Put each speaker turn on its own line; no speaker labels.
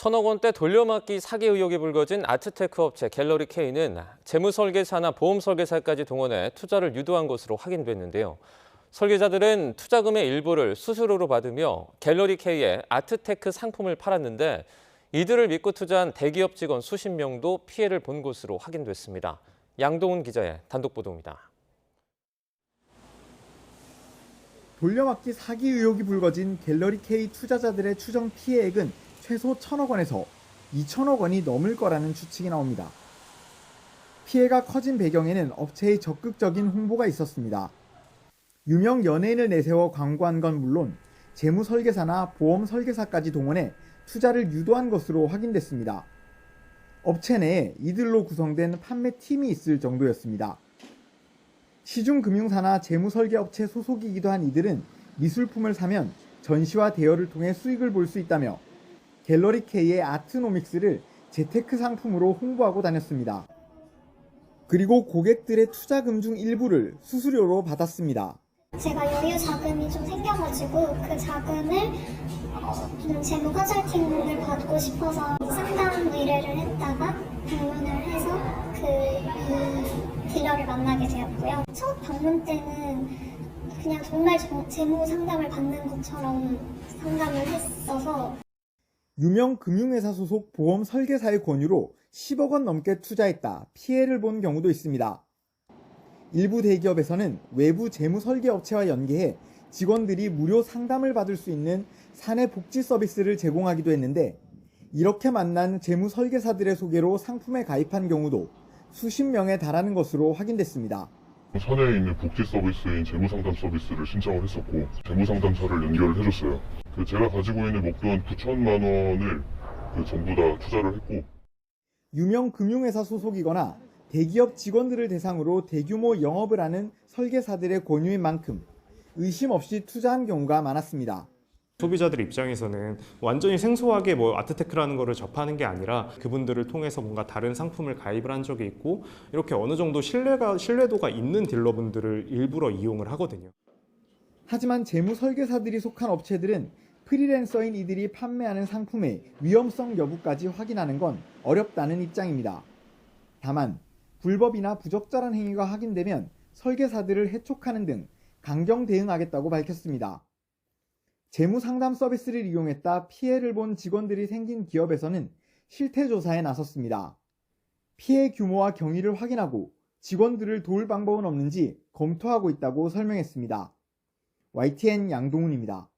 천억 원대 돌려막기 사기 의혹이 불거진 아트테크 업체 갤러리 K는 재무설계사나 보험설계사까지 동원해 투자를 유도한 것으로 확인됐는데요. 설계자들은 투자금의 일부를 수수료로 받으며 갤러리 K에 아트테크 상품을 팔았는데 이들을 믿고 투자한 대기업 직원 수십 명도 피해를 본 것으로 확인됐습니다. 양동훈 기자의 단독 보도입니다.
돌려막기 사기 의혹이 불거진 갤러리 K 투자자들의 추정 피해액은 최소 1,000억 원에서 2,000억 원이 넘을 거라는 추측이 나옵니다. 피해가 커진 배경에는 업체의 적극적인 홍보가 있었습니다. 유명 연예인을 내세워 광고한 건 물론 재무 설계사나 보험 설계사까지 동원해 투자를 유도한 것으로 확인됐습니다. 업체 내에 이들로 구성된 판매팀이 있을 정도였습니다. 시중금융사나 재무설계업체 소속이기도 한 이들은 미술품을 사면 전시와 대여를 통해 수익을 볼 수 있다며 갤러리 K의 아트노믹스를 재테크 상품으로 홍보하고 다녔습니다. 그리고 고객들의 투자금 중 일부를 수수료로 받았습니다.
제가 여유 자금이 좀 생겨가지고 그 자금을 좀 재무 컨설팅을 받고 싶어서 상담 의뢰를 했다가 방문을 해서 그 딜러를 만나게 되었고요. 첫 방문 때는 그냥 정말 재무 상담을 받는 것처럼 상담을 했어서
유명 금융회사 소속 보험 설계사의 권유로 10억 원 넘게 투자했다 피해를 본 경우도 있습니다. 일부 대기업에서는 외부 재무 설계 업체와 연계해 직원들이 무료 상담을 받을 수 있는 사내 복지 서비스를 제공하기도 했는데 이렇게 만난 재무 설계사들의 소개로 상품에 가입한 경우도 수십 명에 달하는 것으로 확인됐습니다.
사내에 있는 복지 서비스인 재무상담 서비스를 신청을 했었고 재무상담사를 연결을 해줬어요. 제가 가지고 있는 목돈 9천만 원을 전부 다 투자를 했고
유명 금융회사 소속이거나 대기업 직원들을 대상으로 대규모 영업을 하는 설계사들의 권유인 만큼 의심 없이 투자한 경우가 많았습니다.
소비자들 입장에서는 완전히 생소하게 아트테크라는 거를 접하는 게 아니라 그분들을 통해서 뭔가 다른 상품을 가입을 한 적이 있고 이렇게 어느 정도 신뢰도가 있는 딜러분들을 일부러 이용을 하거든요.
하지만 재무 설계사들이 속한 업체들은 프리랜서인 이들이 판매하는 상품의 위험성 여부까지 확인하는 건 어렵다는 입장입니다. 다만 불법이나 부적절한 행위가 확인되면 설계사들을 해촉하는 등 강경 대응하겠다고 밝혔습니다. 재무 상담 서비스를 이용했다 피해를 본 직원들이 생긴 기업에서는 실태 조사에 나섰습니다. 피해 규모와 경위를 확인하고 직원들을 도울 방법은 없는지 검토하고 있다고 설명했습니다. YTN 양동훈입니다.